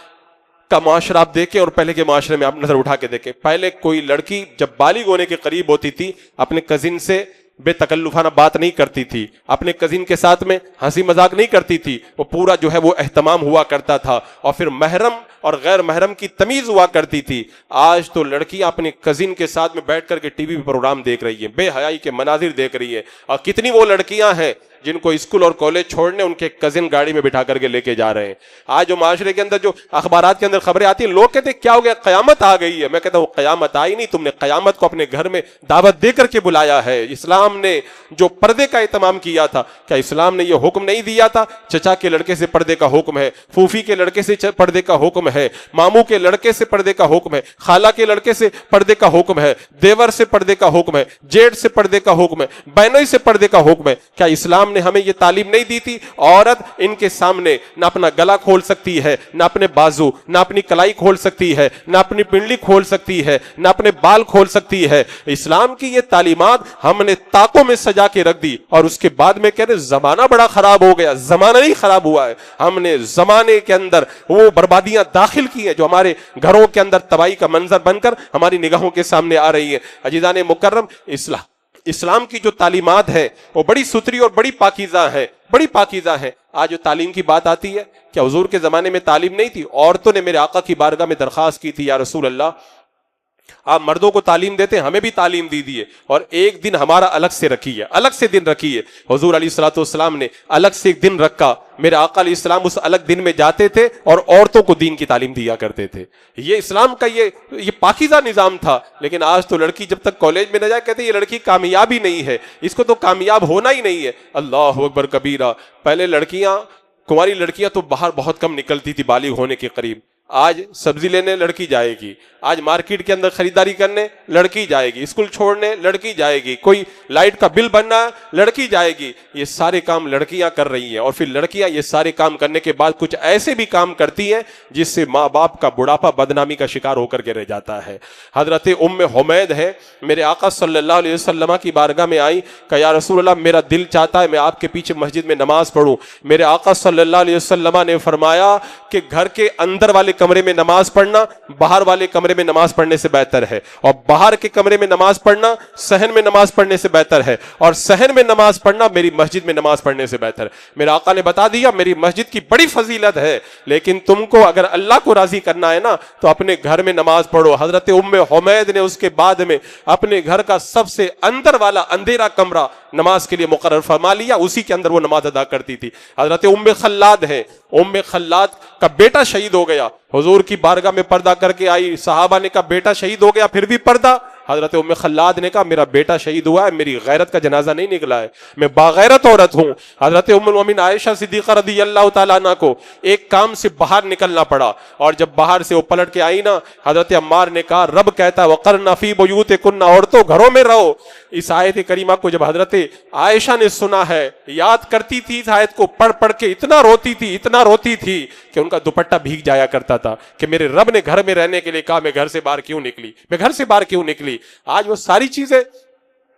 کا معاشرہ آپ دیکھیں اور پہلے کے معاشرے میں آپ نظر اٹھا کے دیکھیں. پہلے کوئی لڑکی جب بالغ ہونے کے قریب ہوتی تھی اپنے کزن سے بے تکلفانہ بات نہیں کرتی تھی, اپنے کزن کے ساتھ میں ہنسی مذاق نہیں کرتی تھی, وہ پورا جو ہے وہ اہتمام ہوا کرتا تھا اور پھر محرم اور غیر محرم کی تمیز ہوا کرتی تھی. آج تو لڑکیاں اپنے کزن کے ساتھ میں بیٹھ کر کے ٹی وی پروگرام دیکھ رہی ہیں, بے حیائی کے مناظر دیکھ رہی ہیں. اور کتنی وہ لڑکیاں ہیں جن کو اسکول اور کالج چھوڑنے ان کے کزن گاڑی میں بٹھا کر کے لے کے جا رہے ہیں. آج جو معاشرے کے اندر جو اخبارات کے اندر خبریں آتی ہیں, لوگ کہتے ہیں کیا ہو گیا, قیامت آ گئی ہے. میں کہتا ہوں قیامت آئی نہیں, تم نے قیامت کو اپنے گھر میں دعوت دے کر کے بلایا ہے. اسلام نے جو پردے کا اہتمام کیا تھا, کیا اسلام نے یہ حکم نہیں دیا تھا چچا کے لڑکے سے پردے کا حکم ہے, پھوفی کے لڑکے سے پردے کا حکم ہے, ماموں کے لڑکے سے پردے کا حکم ہے, خالہ کے لڑکے سے پردے کا حکم ہے, دیور سے پردے کا حکم ہے, جیٹ سے پردے کا حکم ہے, بہنوئی سے پردے کا حکم ہے. کیا اسلام نے ہمیں یہ تعلیم نہیں دی تھی؟ عورت ان کے سامنے نہ اپنا گلا کھول سکتی ہے, نہ اپنے بازو, نہ اپنی کلائی کھول سکتی ہے, نہ اپنی پنڈلی کھول سکتی ہے, نہ اپنے بال کھول سکتی ہے. اسلام کی یہ تعلیمات ہم نے طاقوں میں سجا کے رکھ دی اور اس کے بعد میں کہہ رہے زمانہ بڑا خراب ہو گیا. زمانہ نہیں خراب ہوا ہے, ہم نے زمانے کے اندر وہ بربادیاں داخل کی ہیں جو ہمارے گھروں کے اندر تباہی کا منظر بن کر ہماری نگاہوں کے سامنے آ رہی ہے. عزیزان مکرم, اسلام کی جو تعلیمات ہے وہ بڑی ستھری اور بڑی پاکیزہ ہے, بڑی پاکیزہ ہے. آج جو تعلیم کی بات آتی ہے, کیا حضور کے زمانے میں تعلیم نہیں تھی؟ عورتوں نے میرے آقا کی بارگاہ میں درخواست کی تھی, یا رسول اللہ آپ مردوں کو تعلیم دیتے ہیں, ہمیں بھی تعلیم دی دیے اور ایک دن ہمارا الگ سے رکھیے, الگ سے دن رکھیے. حضور علیہ الصلوۃ والسلام نے الگ سے ایک دن رکھا. میرے آقا علیہ السلام اس الگ دن میں جاتے تھے اور عورتوں کو دین کی تعلیم دیا کرتے تھے. یہ اسلام کا یہ پاکیزہ نظام تھا. لیکن آج تو لڑکی جب تک کالج میں نہ جائے کہتے ہیں یہ لڑکی کامیاب ہی نہیں ہے, اس کو تو کامیاب ہونا ہی نہیں ہے. اللہ اکبر کبیرہ. پہلے لڑکیاں, کنواری لڑکیاں تو باہر بہت کم نکلتی تھی بالغ ہونے کے قریب. آج سبزی لینے لڑکی جائے گی, آج مارکیٹ کے اندر خریداری کرنے لڑکی جائے گی, اسکول چھوڑنے لڑکی جائے گی, کوئی لائٹ کا بل بننا لڑکی جائے گی. یہ سارے کام لڑکیاں کر رہی ہیں اور پھر لڑکیاں یہ سارے کام کرنے کے بعد کچھ ایسے بھی کام کرتی ہیں جس سے ماں باپ کا بڑھاپا بدنامی کا شکار ہو کر کے رہ جاتا ہے. حضرت ام حمید ہے, میرے آقا صلی اللہ علیہ وسلم کی بارگاہ میں آئی, کہ یا رسول اللہ میرا دل چاہتا ہے میں آپ کے پیچھے مسجد میں نماز پڑھوں. میرے آقا صلی اللہ علیہ وسلم نے فرمایا کہ گھر کے اندر والے کمرے میں نماز پڑھنا باہر والے کمرے میں نماز پڑھنے سے بہتر ہے, اور باہر کے کمرے میں نماز پڑھنا صحن میں نماز پڑھنے سے بہتر ہے, اور صحن میں نماز پڑھنا میری مسجد میں نماز پڑھنے سے بہتر ہے. میرے آقا نے بتا دیا میری مسجد کی بڑی فضیلت ہے, لیکن تم کو اگر اللہ کو راضی کرنا ہے نا تو اپنے گھر میں نماز پڑھو. حضرت ام حمید نے اس کے بعد میں اپنے گھر کا سب سے اندر والا اندھیرا کمرہ نماز کے لیے مقرر فرما لیا, اسی کے اندر وہ نماز ادا کرتی تھی. حضرت ام خلاد ہے, ام خلاد کا بیٹا شہید ہو گیا, حضور کی بارگاہ میں پردہ کر کے آئی. صحابہ نے کہا بیٹا شہید ہو گیا پھر بھی پردہ؟ حضرت ام خلاد نے کہا میرا بیٹا شہید ہوا ہے, میری غیرت کا جنازہ نہیں نکلا ہے, میں باغیرت عورت ہوں. حضرت ام المؤمنین عائشہ صدیقہ رضی اللہ تعالیٰ عنہ کو ایک کام سے باہر نکلنا پڑا, اور جب باہر سے وہ پلٹ کے آئی نا, حضرت عمار نے کہا رب کہتا ہے وقرن فی بیوتکن, عورتوں گھروں میں رہو. اس آیت کریمہ کو جب حضرت عائشہ نے سنا ہے, یاد کرتی تھی اس آیت کو پڑھ پڑھ کے, اتنا روتی تھی کہ ان کا دوپٹہ بھیگ جایا کرتا تھا کہ میرے رب نے گھر میں رہنے کے لیے کہا, میں گھر سے باہر کیوں نکلی. آج وہ ساری چیزیں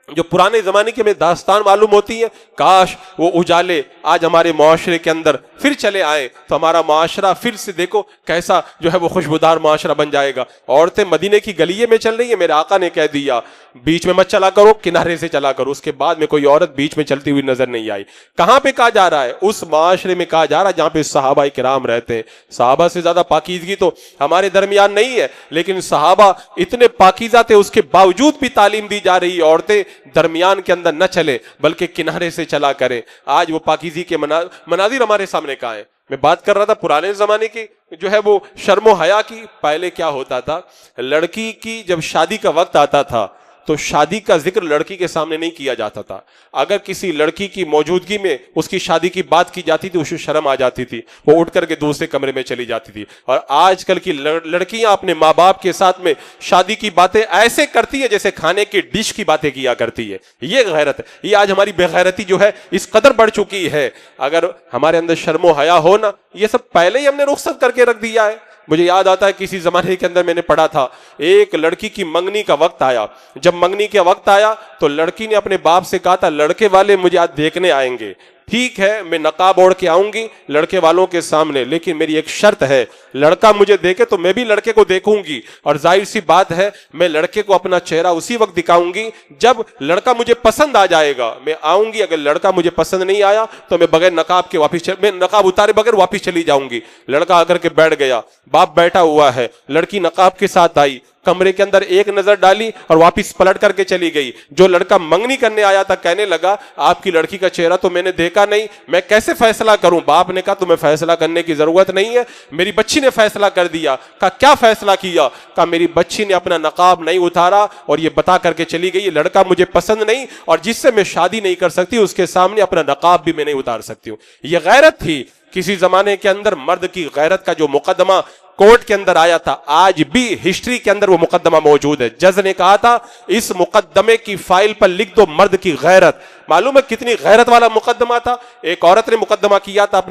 جو پرانے زمانے کے میں داستان معلوم ہوتی ہیں, کاش وہ اجالے آج ہمارے معاشرے کے اندر پھر چلے آئے تو ہمارا معاشرہ پھر سے دیکھو کیسا جو ہے وہ خوشبودار معاشرہ بن جائے گا. عورتیں مدینے کی گلیے میں چل رہی ہیں, میرے آقا نے کہہ دیا بیچ میں مت چلا کرو, کنارے سے چلا کرو. اس کے بعد میں کوئی عورت بیچ میں چلتی ہوئی نظر نہیں آئی. کہاں پہ کہا جا رہا ہے؟ اس معاشرے میں کہا جا رہا ہے جہاں پہ صحابہ کرام رہتے ہیں. صحابہ سے زیادہ پاکیزگی تو ہمارے درمیان نہیں ہے, لیکن صحابہ اتنے پاکیزہ تھے, اس کے باوجود بھی تعلیم دی جا رہی ہے عورتیں درمیان کے اندر نہ چلے بلکہ کنارے سے چلا کریں. آج وہ پاکیزگی کے مناظر ہمارے سامنے کہاں ہیں؟ میں بات کر رہا تھا پرانے زمانے کی جو ہے وہ شرم و حیا کی. پہلے کیا ہوتا تھا, لڑکی کی جب شادی کا وقت آتا تھا تو شادی کا ذکر لڑکی کے سامنے نہیں کیا جاتا تھا. اگر کسی لڑکی کی موجودگی میں اس کی شادی کی بات کی جاتی تھی اسے شرم آ جاتی تھی, وہ اٹھ کر کے دوسرے کمرے میں چلی جاتی تھی. اور آج کل کی لڑکیاں اپنے ماں باپ کے ساتھ میں شادی کی باتیں ایسے کرتی ہے جیسے کھانے کی ڈش کی باتیں کیا کرتی ہے. یہ غیرت ہے. یہ آج ہماری بے غیرتی جو ہے اس قدر بڑھ چکی ہے. اگر ہمارے اندر شرم و حیا ہو نا, یہ سب پہلے ہی ہم نے رخصت کر کے رکھ دیا ہے. مجھے یاد آتا ہے کسی زمانے کے اندر میں نے پڑھا تھا, ایک لڑکی کی منگنی کا وقت آیا. جب منگنی کا وقت آیا تو لڑکی نے اپنے باپ سے کہا تھا لڑکے والے مجھے آج دیکھنے آئیں گے, ٹھیک ہے میں نقاب اوڑھ کے آؤں گی لڑکے والوں کے سامنے, لیکن میری ایک شرط ہے, لڑکا مجھے دیکھے تو میں بھی لڑکے کو دیکھوں گی, اور ظاہر سی بات ہے میں لڑکے کو اپنا چہرہ اسی وقت دکھاؤں گی جب لڑکا مجھے پسند آ جائے گا. میں آؤں گی, اگر لڑکا مجھے پسند نہیں آیا تو میں بغیر نقاب کے میں نقاب اتارے بغیر واپس چلی جاؤں گی. لڑکا آ کر کے بیٹھ گیا, باپ بیٹھا ہوا ہے, لڑکی نقاب کے ساتھ آئی, کمرے کے اندر ایک نظر ڈالی اور واپس پلٹ کر کے چلی گئی. جو لڑکا منگنی کرنے آیا تھا کہنے لگا آپ کی لڑکی کا چہرہ تو میں نے دیکھا نہیں, میں کیسے فیصلہ کروں؟ باپ نے کہا تمہیں فیصلہ کرنے کی ضرورت نہیں ہے, میری بچی نے فیصلہ کر دیا. کہا کیا فیصلہ کیا؟ کہا میری بچی نے اپنا نقاب نہیں اتارا اور یہ بتا کر کے چلی گئی لڑکا مجھے پسند نہیں اور جس سے میں شادی نہیں کر سکتی اس کے سامنے اپنا نقاب بھی میں نہیں اتار سکتی ہوں. یہ غیرت تھی. کسی زمانے کے اندر مرد کی غیرت کا جو مقدمہ کورٹ کے اندر آیا تھا, آج بھی ہسٹری کے اندر وہ مقدمہ موجود ہے. جج نے کہا تھا اس مقدمے کی فائل پر لکھ دو مرد کی غیرت. معلوم ہے کتنی غیرت والا مقدمہ تھا. ایک عورت نے مقدمہ کیا تھا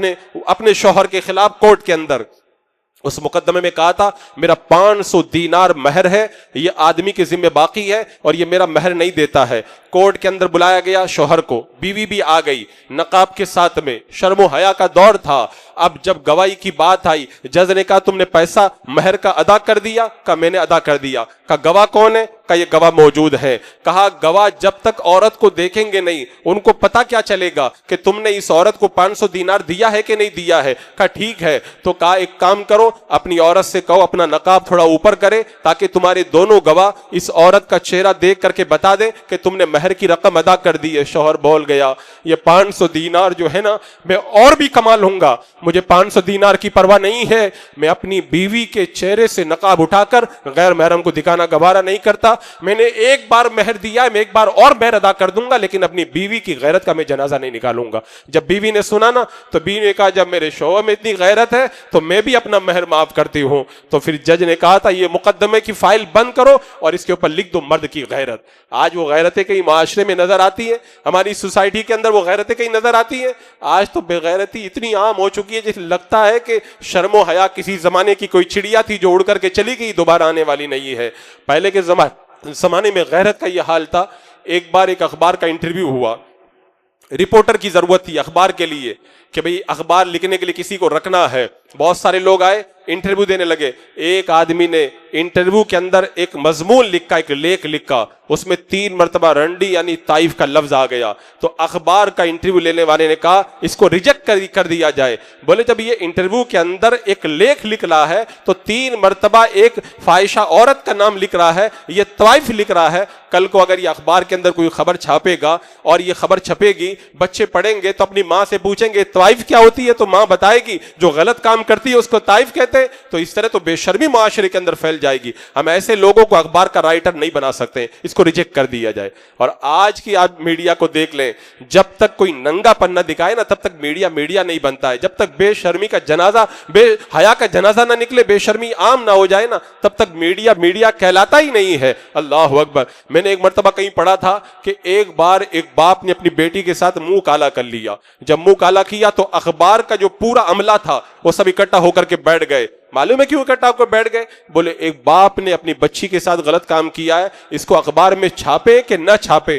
اپنے شوہر کے خلاف کورٹ کے اندر. اس مقدمے میں کہا تھا میرا 500 دینار مہر ہے, یہ آدمی کے ذمہ باقی ہے اور یہ میرا مہر نہیں دیتا ہے. کورٹ کے اندر بلایا گیا شوہر کو, بیوی بھی آ گئی نقاب کے ساتھ میں, شرم و حیا کا دور تھا. اب جب گواہی کی بات آئی جج نے کہا تم نے پیسہ مہر کا ادا کر دیا؟ کہا میں نے ادا کر دیا. کہا گواہ کون ہے؟ کہا یہ گواہ موجود ہے. کہا گواہ جب تک عورت کو دیکھیں گے نہیں ان کو پتا کیا چلے گا کہ تم نے اس عورت کو 500 دینار دیا ہے کہ نہیں دیا ہے؟ کہا ٹھیک ہے. تو کہا ایک کام کرو, اپنی عورت سے کہو اپنا نقاب تھوڑا اوپر کرے تاکہ تمہارے دونوں گواہ اس عورت کا چہرہ دیکھ کر کے بتا دیں کہ تم نے مہر کی رقم ادا کر دی ہے. شوہر بول گیا یہ 500 دینار جو ہے نا میں اور بھی کما لوں گا, مجھے 500 دینار کی پرواہ نہیں ہے, میں اپنی بیوی کے چہرے سے نقاب اٹھا کر غیر محرم کو دکھانا گوارا نہیں کرتا. میں نے ایک بار مہر دیا ہے, میں ایک بار اور مہر ادا کر دوں گا, لیکن اپنی بیوی کی غیرت کا میں جنازہ نہیں نکالوں گا. جب بیوی نے سنا نا تو بیوی نے کہا جب میرے شوہر میں اتنی غیرت ہے تو میں بھی اپنا مہر معاف کرتی ہوں. تو پھر جج نے کہا تھا یہ مقدمے کی فائل بند کرو اور اس کے اوپر لکھ دو مرد کی غیرت. آج وہ غیرتیں کہیں معاشرے میں نظر آتی ہیں, ہماری سوسائٹی کے اندر وہ غیرتیں کہیں نظر آتی ہیں. آج تو بے غیرتی اتنی عام ہو چکی ہے جیسے لگتا ہے کہ شرم و حیا کسی زمانے کی کوئی چڑیا تھی جو اڑ کر کے چلی گئی, دوبارہ آنے والی نہیں ہے. پہلے کے زمانے میں غیرت کا یہ حال تھا. ایک بار ایک اخبار کا انٹرویو ہوا, رپورٹر کی ضرورت تھی اخبار کے لیے کہ بھئی اخبار لکھنے کے لیے کسی کو رکھنا ہے. بہت سارے لوگ آئے انٹرویو دینے لگے. ایک آدمی نے انٹرویو کے اندر ایک مضمون لکھا, ایک لیکھ لکھا, اس میں 3 مرتبہ رنڈی یعنی طائف کا لفظ آ گیا. تو اخبار کا انٹرویو لینے والے نے کہا اس کو ریجیکٹ کر دیا جائے. بولے جب یہ انٹرویو کے اندر ایک لیکھ لکھ رہا ہے تو 3 مرتبہ ایک فاحشہ عورت کا نام لکھ رہا ہے, یہ طائف لکھ رہا ہے, کل کو اگر یہ اخبار کے اندر کوئی خبر چھاپے گا اور یہ خبر چھپے گی, بچے پڑھیں گے تو اپنی ماں سے پوچھیں گے طائف کیا ہوتی ہے, تو ماں بتائے گی جو غلط کام کرتی ہے اس کو طائف کہتے ہیں. تو اس طرح تو بے شرمی معاشرے کے اندر پھیل جائے گی. ہم ایسے لوگوں کو اخبار کا رائٹر نہیں بنا سکتے, اس کو ریجیکٹ کر دیا جائے. اور آج کی آپ میڈیا کو دیکھ لیں, جب تک کوئی ننگا پن نہ دکھائے نا تب تک میڈیا نہیں بنتا ہے. جب تک بے شرمی کا جنازہ, بے حیا کا جنازہ نہ نکلے, بے شرمی عام نہ ہو جائے نا, تب تک میڈیا کہلاتا ہی نہیں ہے. اللہ اکبر. میں نے ایک مرتبہ کہیں پڑھا تھا کہ ایک بار ایک باپ نے اپنی بیٹی کے ساتھ منہ کالا کر لیا. جب منہ کالا کیا تو اخبار کا جو پورا عملہ تھا وہ سب اکٹھا ہو کر کے بیٹھ گئے. معلوم ہے کیوں اکٹھا ہو کر بیٹھ گئے؟ بولے ایک باپ نے اپنی بچی کے ساتھ غلط کام کیا ہے, اس کو اخبار میں چھاپے کہ نہ چھاپے.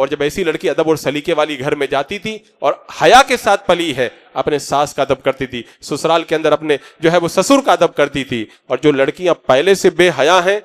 اور جب ایسی لڑکی ادب اور سلیقے والی گھر میں جاتی تھی اور حیا کے ساتھ پلی ہے، اپنے ساس کا ادب کرتی تھی، سسرال کے اندر اپنے جو ہے وہ سسر کا ادب کرتی تھی. اور جو لڑکیاں پہلے سے بے حیا ہیں،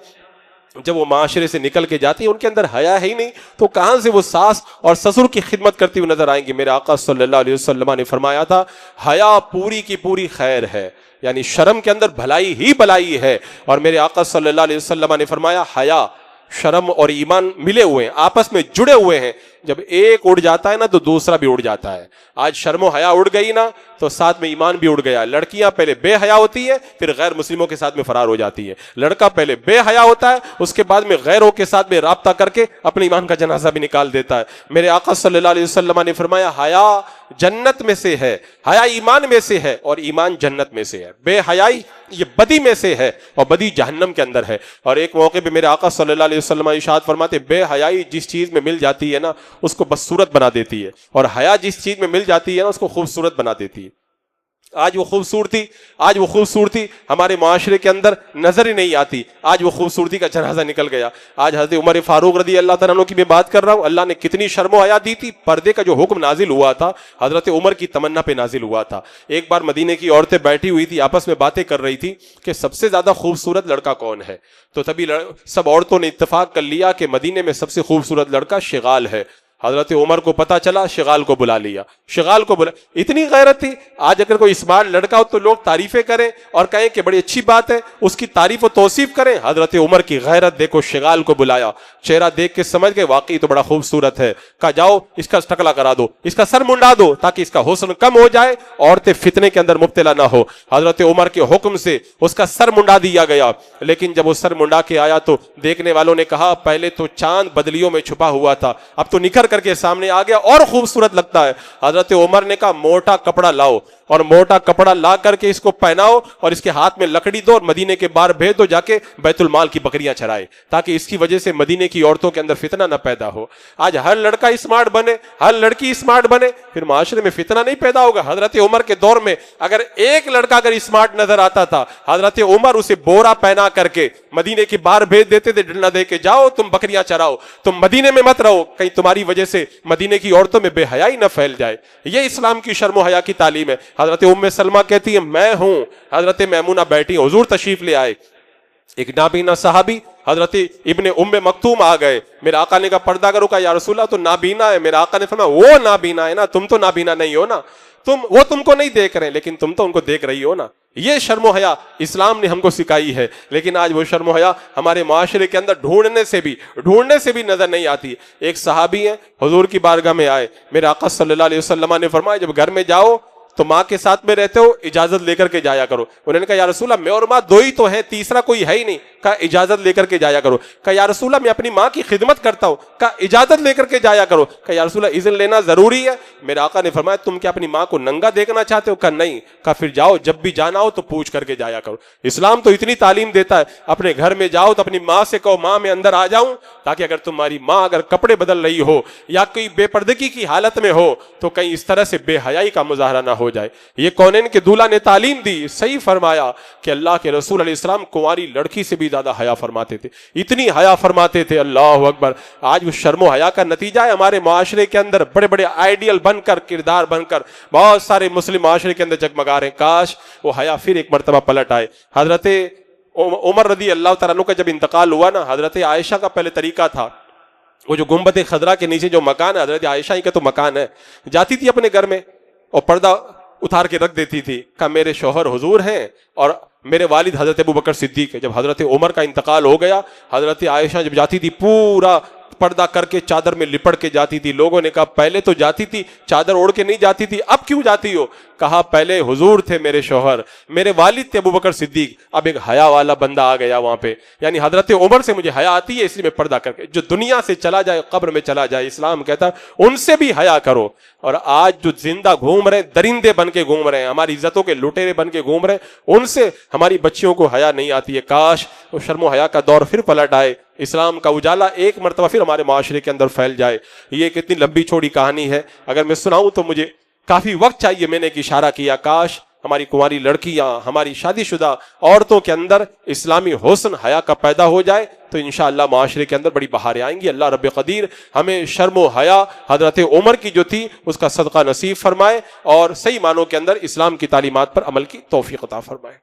جب وہ معاشرے سے نکل کے جاتی ہیں ان کے اندر حیا ہے ہی نہیں، تو کہاں سے وہ ساس اور سسر کی خدمت کرتی ہوئی نظر آئیں گی. میرے آقا صلی اللہ علیہ وسلم نے فرمایا تھا حیا پوری کی پوری خیر ہے، یعنی شرم کے اندر بھلائی ہی بھلائی ہے. اور میرے آقا صلی اللہ علیہ وسلم نے فرمایا حیا، شرم اور ایمان ملے ہوئے ہیں، آپس میں جڑے ہوئے ہیں. جب ایک اڑ جاتا ہے نا تو دوسرا بھی اڑ جاتا ہے. آج شرم و حیا اڑ گئی نا تو ساتھ میں ایمان بھی اڑ گیا. لڑکیاں پہلے بے حیا ہوتی ہے، پھر غیر مسلموں کے ساتھ میں فرار ہو جاتی ہے. لڑکا پہلے بے حیا ہوتا ہے، اس کے بعد میں غیروں کے ساتھ میں رابطہ کر کے اپنے ایمان کا جنازہ بھی نکال دیتا ہے. میرے آقا صلی اللہ علیہ وسلم نے فرمایا حیا جنت میں سے ہے، حیا ایمان میں سے ہے، اور ایمان جنت میں سے ہے. بے حیائی یہ بدی میں سے ہے، اور بدی جہنم کے اندر ہے. اور ایک موقع پہ میرے آقا صلی اللہ علیہ وسلم ارشاد فرماتے بے حیائی جس چیز میں مل جاتی ہے نا اس کو بدصورت بنا دیتی ہے، اور حیا جس چیز میں مل جاتی ہے نا اس کو خوبصورت بنا دیتی ہے. آج وہ خوبصورتی ہمارے معاشرے کے اندر نظر ہی نہیں آتی. آج وہ خوبصورتی کا جنازہ نکل گیا. آج حضرت عمر فاروق رضی اللہ تعالیٰ عنہ کی میں بات کر رہا ہوں. اللہ نے کتنی شرم و حیا دی تھی. پردے کا جو حکم نازل ہوا تھا حضرت عمر کی تمنا پہ نازل ہوا تھا. ایک بار مدینے کی عورتیں بیٹھی ہوئی تھی، آپس میں باتیں کر رہی تھی کہ سب سے زیادہ خوبصورت لڑکا کون ہے. تو تبھی سب عورتوں نے اتفاق کر لیا کہ مدینے میں سب سے خوبصورت لڑکا شغال ہے. حضرت عمر کو پتا چلا، شغال کو بلا لیا. اتنی غیرت تھی. آج اگر کوئی اسمارٹ لڑکا ہو تو لوگ تعریفیں کریں اور کہیں کہ بڑی اچھی بات ہے، اس کی تعریف و توصیف کریں. حضرت عمر کی غیرت دیکھو، شغال کو بلایا، چہرہ دیکھ کے سمجھ گئے واقعی تو بڑا خوبصورت ہے. کہا جاؤ اس کا ٹکلا کرا دو، اس کا سر منڈا دو تاکہ اس کا حسن کم ہو جائے، عورتیں فتنے کے اندر مبتلا نہ ہو. حضرت عمر کے حکم سے اس کا سر منڈا دیا گیا. لیکن جب وہ سر منڈا کے آیا تو دیکھنے والوں نے کہا پہلے تو چاند بدلیوں میں چھپا ہوا تھا، اب تو نکھر کر کے سامنے آ گیا اور خوبصورت لگتا ہے. حضرت عمر نے کہا موٹا کپڑا لاؤ، اور موٹا کپڑا لا کر کے اس کو پہناؤ اور اس کے ہاتھ میں لکڑی دو اور مدینے کے باہر بھیج دو، جا کے بیت المال کی بکریاں چرائے، تاکہ اس کی وجہ سے مدینے کی عورتوں کے اندر فتنہ نہ پیدا ہو. آج ہر لڑکا اسمارٹ بنے، ہر لڑکی اسمارٹ بنے، پھر معاشرے میں فتنہ نہیں پیدا ہوگا. حضرت عمر کے دور میں اگر ایک لڑکا اگر اسمارٹ نظر آتا تھا، حضرت عمر اسے بورا پہنا کر کے مدینے کے باہر بھیج دیتے تھے، ڈنڈا دے کے جاؤ تم بکریاں چراؤ، تم مدینے میں مت رہو، کہیں تمہاری وجہ سے مدینے کی عورتوں میں بے حیائی نہ پھیل جائے. یہ اسلام کی شرم و حیا کی تعلیم ہے. حضرت ام سلمہ کہتی ہے میں ہوں، حضرت میمونہ بیٹھی، حضور تشریف لے آئے. ایک نابینا صحابی حضرت ابن ام مکتوم آ گئے. میرے آقا نے کہا پردہ کرو. کہا یا رسول اللہ تو نابینا ہے. میرے آقا نے فرمایا وہ نابینا ہے نا، تم تو نابینا نہیں ہو نا، وہ تم کو نہیں دیکھ رہے لیکن تم تو ان کو دیکھ رہی ہو نا. یہ شرم و حیا اسلام نے ہم کو سکھائی ہے. لیکن آج وہ شرم و حیا ہمارے معاشرے کے اندر ڈھونڈنے سے بھی نظر نہیں آتی. ایک صحابی ہیں حضور کی بارگاہ میں آئے. میرے آقا صلی اللہ علیہ وسلم نے فرمایا جب گھر میں جاؤ تو ماں کے ساتھ میں رہتے ہو اجازت لے کر کے جایا کرو. انہوں نے کہا یا رسول اللہ میں اور ماں دو ہی تو ہیں، تیسرا کوئی ہے ہی نہیں. کہا اجازت لے کر کے جایا کرو. کہا یا رسول اللہ میں اپنی ماں کی خدمت کرتا ہوں. کہا اجازت لے کر کے جایا کرو. کہا یا رسول اللہ اذن لینا ضروری ہے. میرے آقا نے فرمایا تم کیا اپنی ماں کو ننگا دیکھنا چاہتے ہو؟ کہا نہیں. کہا پھر جاؤ، جب بھی جانا ہو تو پوچھ کر کے جایا کرو. اسلام تو اتنی تعلیم دیتا ہے. اپنے گھر میں جاؤ تو اپنی ماں سے کہو ماں میں اندر آ جاؤں، تاکہ اگر تمہاری ماں اگر کپڑے بدل رہی ہو یا کوئی بے پردگی کی حالت میں ہو تو کہیں اس طرح سے بے حیائی کا مظاہرہ نہ ہو جائے. یہ کونین کے دولہا نے تعلیم دی. صحیح فرمایا کہ اللہ کے رسول علیہ السلام کنواری لڑکی سے بھی زیادہ حیا فرماتے تھے، اتنی حیا فرماتے تھے. اللہ اکبر. آج وہ شرم و حیا کا نتیجہ ہے ہمارے معاشرے کے اندر بڑے بڑے آئیڈیل بن کر، کردار بن کر بہت سارے مسلم معاشرے کے اندر جگمگا رہے ہیں. کاش وہ حیا پھر ایک مرتبہ پلٹ آئے. حضرت عمر رضی اللہ تعالیٰ عنہ کا جب انتقال ہوا نا، حضرت عائشہ کا پہلے طریقہ تھا، وہ جو گنبد خضرا کے نیچے جو مکان ہے حضرت عائشہ ہی کا تو مکان ہے، جاتی تھی اپنے گھر میں اور پردہ اتار کے رکھ دیتی تھی. کہا میرے شوہر حضور ہیں اور میرے والد حضرت ابو بکر صدیق ہے. جب حضرت عمر کا انتقال ہو گیا، حضرت عائشہ جب جاتی تھی پورا پردہ کر کے چادر میں لپٹ کے جاتی تھی. لوگوں نے کہا پہلے تو جاتی تھی چادر اوڑھ کے نہیں جاتی تھی، اب کیوں جاتی ہو؟ کہا پہلے حضور تھے میرے شوہر، میرے والد تھے ابو بکر صدیق، اب ایک حیا والا بندہ آ گیا وہاں پہ، یعنی حضرت عمر سے مجھے حیا آتی ہے اس لیے میں پردہ کر کے. جو دنیا سے چلا جائے، قبر میں چلا جائے، اسلام کہتا ہے ان سے بھی حیا کرو. اور آج جو زندہ گھوم رہے درندے بن کے گھوم رہے ہیں، ہماری عزتوں کے لٹیرے بن کے گھوم رہے ہیں، ان سے ہماری بچیوں کو حیا نہیں آتی ہے. کاش وہ شرم و حیا کا دور پھر پلٹ آئے، اسلام کا اجالا ایک مرتبہ پھر ہمارے معاشرے کے اندر پھیل جائے. یہ کتنی لمبی چوڑی کہانی ہے، اگر میں سناؤں تو مجھے کافی وقت چاہیے. میں نے ایک اشارہ کیا، کاش ہماری کنواری لڑکیاں، ہماری شادی شدہ عورتوں کے اندر اسلامی حسن حیا کا پیدا ہو جائے تو تو انشاءاللہ معاشرے کے اندر بڑی بہاریں آئیں گی. اللہ رب قدیر ہمیں شرم و حیا حضرت عمر کی جو تھی اس کا صدقہ نصیب فرمائے اور صحیح معنوں کے اندر اسلام کی تعلیمات پر عمل کی توفیق عطا فرمائے.